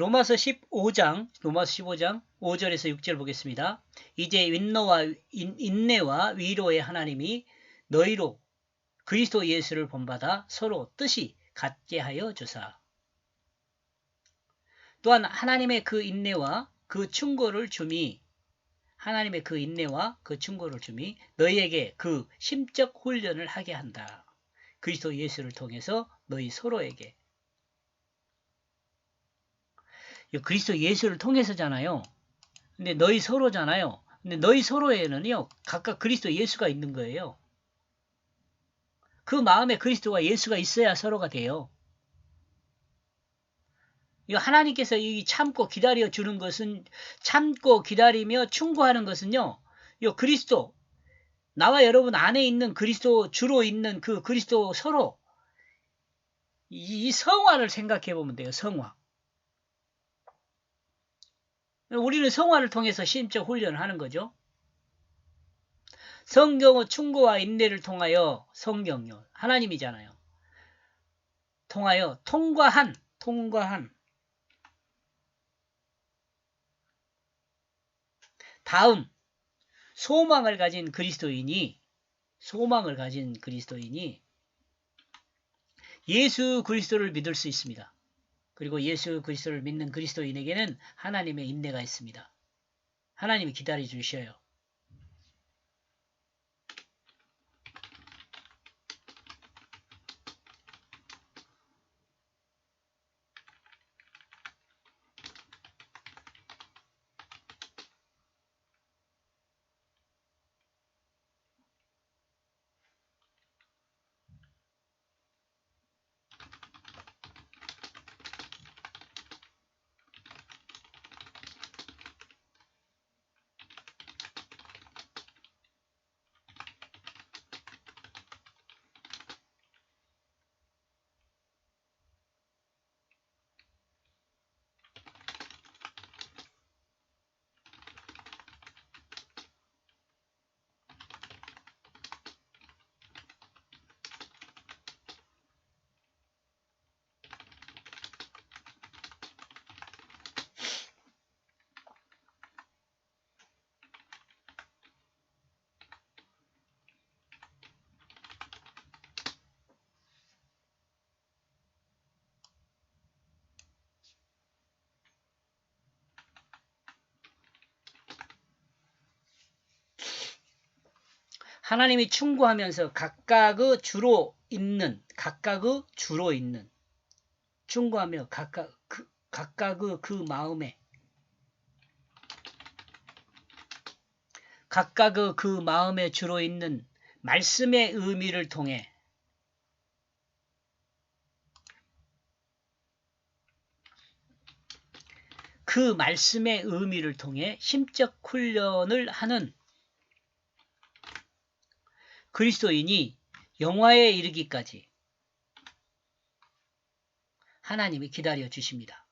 로마서 15장 5절에서 6절 보겠습니다. 이제 인내와 위로의 하나님이 너희로 그리스도 예수를 본받아 서로 뜻이 같게 하여 주사. 또한 하나님의 그 인내와 그 충고를 줌이 너희에게 그 심적 훈련을 하게 한다. 그리스도 예수를 통해서 너희 서로에게. 그리스도 예수를 통해서잖아요. 근데 너희 서로잖아요. 근데 너희 서로에는요, 각각 그리스도 예수가 있는 거예요. 그 마음에 그리스도와 예수가 있어야 서로가 돼요. 하나님께서 이 참고 기다려 주는 것은, 참고 기다리며 충고하는 것은요, 그리스도, 나와 여러분 안에 있는 그리스도, 주로 있는 그 그리스도 서로, 이 성화를 생각해 보면 돼요, 성화. 우리는 성화를 통해서 심적 훈련을 하는 거죠. 성경의 충고와 인내를 통하여, 성경요, 하나님이잖아요. 통하여 통과한 다음 소망을 가진 그리스도인이 예수 그리스도를 믿을 수 있습니다. 그리고 예수 그리스도를 믿는 그리스도인에게는 하나님의 인내가 있습니다. 하나님이 기다려 주셔요. 하나님이 충고하면서 각각의 주로 있는 충고하며 각각의 그 마음에 주로 있는 말씀의 의미를 통해 심적 훈련을 하는 그리스도인이 영화에 이르기까지 하나님이 기다려 주십니다.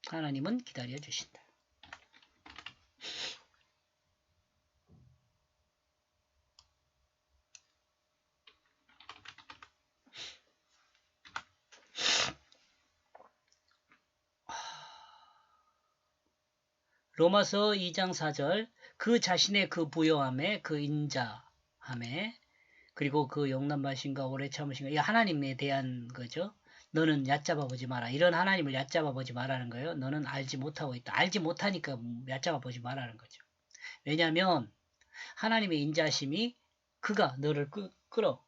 하나님은 기다려 주신다. 로마서 2장 4절 그 자신의 그 부요함에 그 인자함에 그리고 그 용납하심과 오래 참으심과 이 하나님에 대한 거죠. 너는 얕잡아 보지 마라. 이런 하나님을 얕잡아 보지 말라는 거예요. 너는 알지 못하고 있다. 알지 못하니까 얕잡아 보지 말라는 거죠. 왜냐하면 하나님의 인자심이 그가 너를 끌어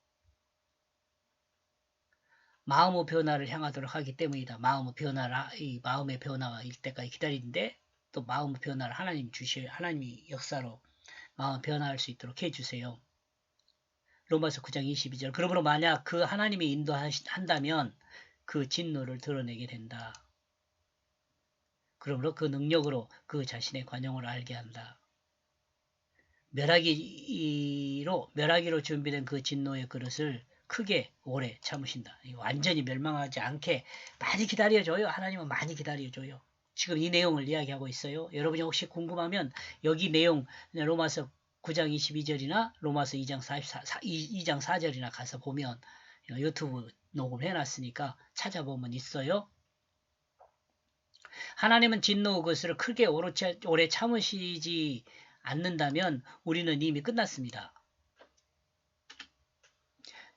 마음의 변화를 향하도록 하기 때문이다. 마음의 변화가 일 때까지 기다리는데 또 마음의 변화를 하나님이 역사로 마음 변화할 수 있도록 해주세요. 로마서 9장 22절 그러므로 만약 그 하나님이 인도한다면 그 진노를 드러내게 된다. 그러므로 그 능력으로 그 자신의 관용을 알게 한다. 멸하기로 준비된 그 진노의 그릇을 크게 오래 참으신다. 완전히 멸망하지 않게 많이 기다려줘요. 하나님은 많이 기다려줘요. 지금 이 내용을 이야기하고 있어요. 여러분이 혹시 궁금하면 여기 내용 로마서 9장 22절이나 로마서 2장 4절이나 가서 보면 유튜브 녹음해 놨으니까 찾아보면 있어요. 하나님은 진노 그것을 크게 오래 참으시지 않는다면 우리는 이미 끝났습니다.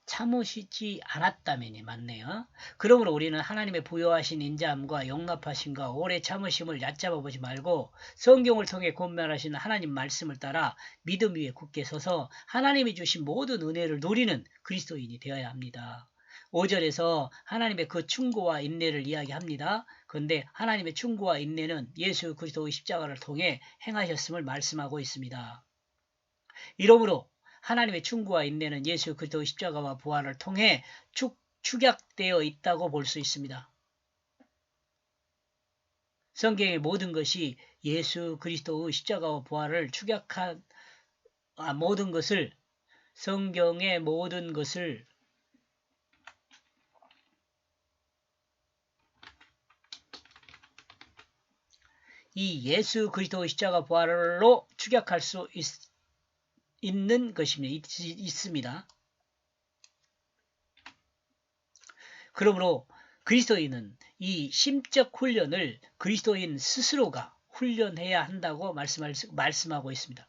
참으시지 않았다면이 맞네요. 그러므로 우리는 하나님의 부여하신 인자함과 용납하심과 오래 참으심을 얕잡아 보지 말고 성경을 통해 권면하신 하나님 말씀을 따라 믿음 위에 굳게 서서 하나님이 주신 모든 은혜를 누리는 그리스도인이 되어야 합니다. 5절에서 하나님의 그 충고와 인내를 이야기합니다. 그런데 하나님의 충고와 인내는 예수 그리스도의 십자가를 통해 행하셨음을 말씀하고 있습니다. 이러므로 하나님의 충고와 인내는 예수 그리스도의 십자가와 부활을 통해 축약되어 있다고 볼 수 있습니다. 성경의 모든 것이 예수 그리스도의 십자가와 부활을 축약한 모든 것을 성경의 모든 것을 이 예수 그리스도의 십자가 부활로 축약할 수 있는 것입니다. 있습니다. 그러므로 그리스도인은 이 심적 훈련을 그리스도인 스스로가 훈련해야 한다고 말씀하고 있습니다.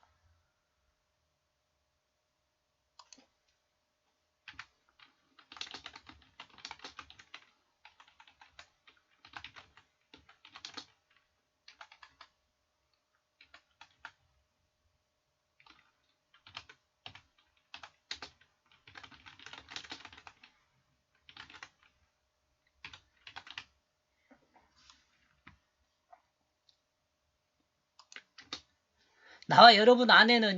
나와 여러분 안에는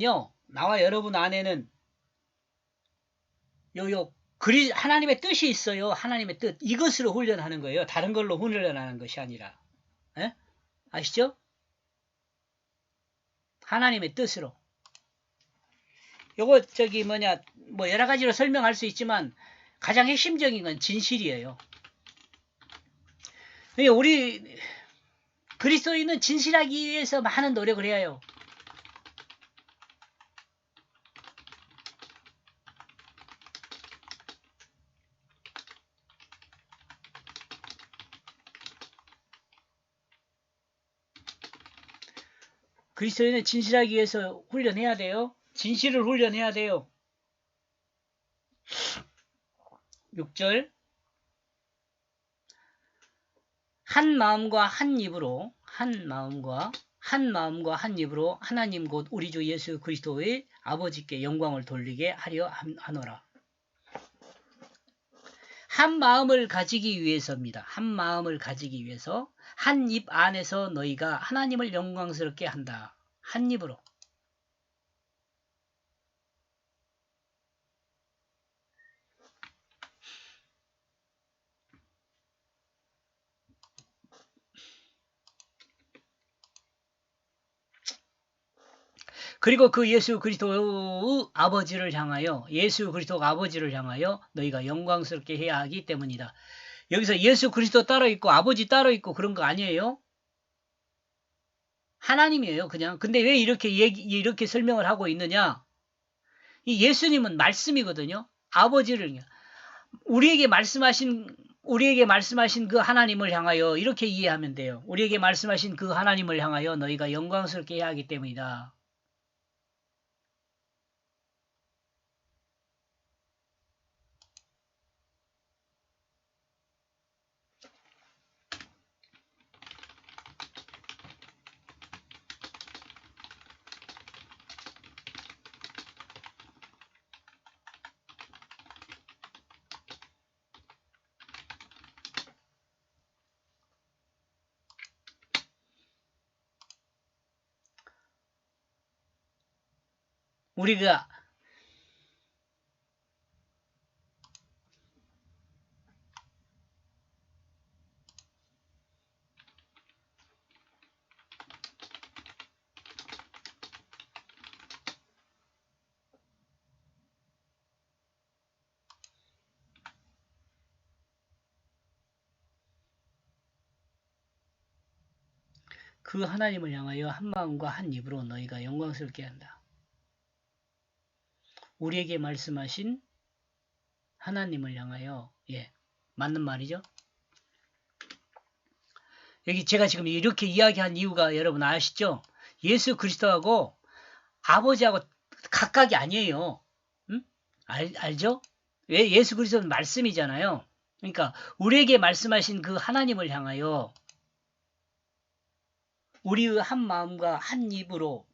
하나님의 뜻이 있어요. 하나님의 뜻. 이것으로 훈련하는 거예요. 다른 걸로 훈련하는 것이 아니라. 에? 아시죠? 하나님의 뜻으로. 요거 뭐 여러 가지로 설명할 수 있지만 가장 핵심적인 건 진실이에요. 우리 그리스도인은 진실하기 위해서 많은 노력을 해야 해요. 그리스도인은 진실하기 위해서 훈련해야 돼요. 진실을 훈련해야 돼요. 6절 한 마음과 한 입으로 하나님 곧 우리 주 예수 그리스도의 아버지께 영광을 돌리게 하려 하노라. 한 마음을 가지기 위해서입니다. 한 마음을 가지기 위해서 한 입 안에서 너희가 하나님을 영광스럽게 한다. 한 입으로. 그리고 그 예수 그리스도의 아버지를 향하여 너희가 영광스럽게 해야 하기 때문이다. 여기서 예수 그리스도 따로 있고 아버지 따로 있고 그런 거 아니에요? 하나님이에요, 그냥. 근데 왜 이렇게 설명을 하고 있느냐? 이 예수님은 말씀이거든요. 아버지를 우리에게 말씀하신 그 하나님을 향하여 이렇게 이해하면 돼요. 우리에게 말씀하신 그 하나님을 향하여 너희가 영광스럽게 해야 하기 때문이다. 우리가 그 하나님을 향하여 한 마음과 한 입으로 너희가 영광스럽게 한다. 우리에게 말씀하신 하나님을 향하여. 예, 맞는 말이죠. 여기 제가 지금 이렇게 이야기한 이유가 여러분 아시죠? 예수 그리스도하고 아버지하고 각각이 아니에요. 응? 알죠? 왜? 예수 그리스도는 말씀이잖아요. 그러니까 우리에게 말씀하신 그 하나님을 향하여 우리의 한 마음과 한 입으로,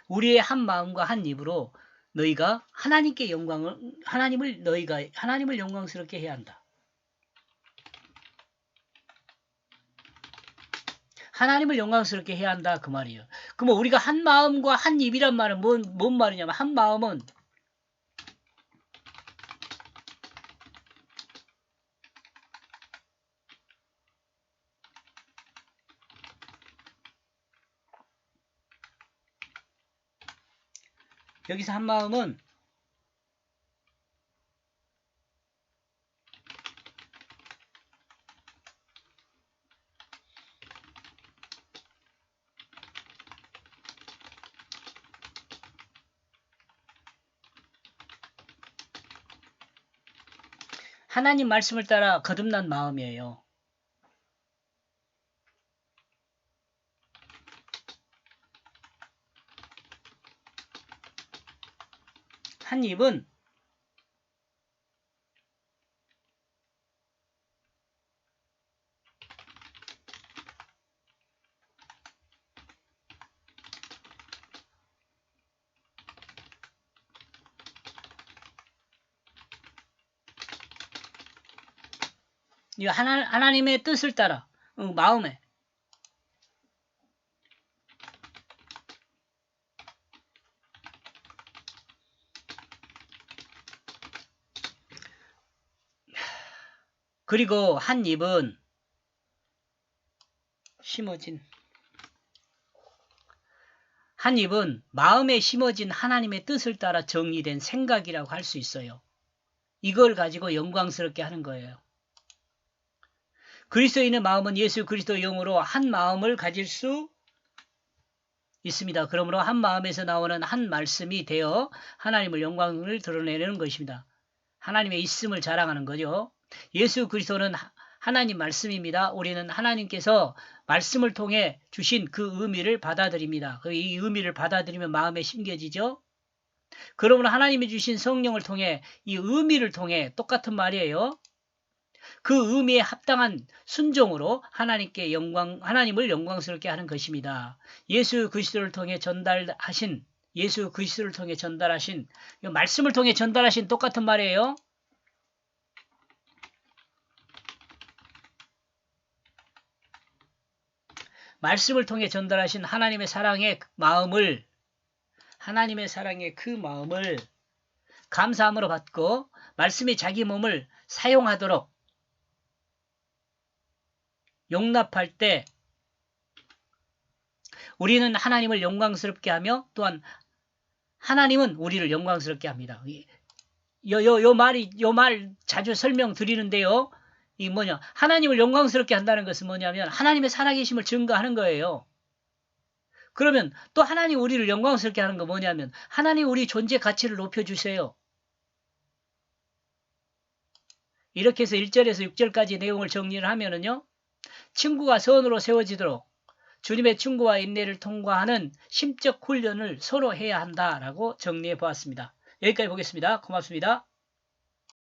우리의 한 마음과 한 입으로 너희가 하나님께 하나님을 영광스럽게 해야 한다. 하나님을 영광스럽게 해야 한다 그 말이에요. 그러면 우리가 한 마음과 한 입이란 말은 뭔 말이냐면, 한 마음은 여기서 한 마음은 하나님 말씀을 따라 거듭난 마음이에요. 한 입은 하나님의 뜻을 따라 마음에, 그리고 한 입은 심어진, 한 입은 마음에 심어진 하나님의 뜻을 따라 정리된 생각이라고 할 수 있어요. 이걸 가지고 영광스럽게 하는 거예요. 그리스도인의 마음은 예수 그리스도 영으로 한 마음을 가질 수 있습니다. 그러므로 한 마음에서 나오는 한 말씀이 되어 하나님을 영광을 드러내는 것입니다. 하나님의 있음을 자랑하는 거죠. 예수 그리스도는 하나님 말씀입니다. 우리는 하나님께서 말씀을 통해 주신 그 의미를 받아들입니다. 이 의미를 받아들이면 마음에 심겨지죠. 그러므로 하나님이 주신 성령을 통해 이 의미를 통해 똑같은 말이에요. 그 의미에 합당한 순종으로 하나님을 영광스럽게 하는 것입니다. 예수 그리스도를 통해 전달하신 말씀을 통해 전달하신 똑같은 말이에요. 말씀을 통해 전달하신 하나님의 사랑의 그 마음을 감사함으로 받고 말씀이 자기 몸을 사용하도록 용납할 때 우리는 하나님을 영광스럽게 하며 또한 하나님은 우리를 영광스럽게 합니다. 요 말 자주 설명드리는데요. 하나님을 영광스럽게 한다는 것은 뭐냐면 하나님의 살아계심을 증거하는 거예요. 그러면 또 하나님 우리를 영광스럽게 하는 거 뭐냐면 하나님 우리 존재 가치를 높여주세요. 이렇게 해서 1절에서 6절까지 내용을 정리를 하면은요. 친구가 선으로 세워지도록 주님의 충고와 인내를 통과하는 심적 훈련을 서로 해야 한다라고 정리해 보았습니다. 여기까지 보겠습니다. 고맙습니다.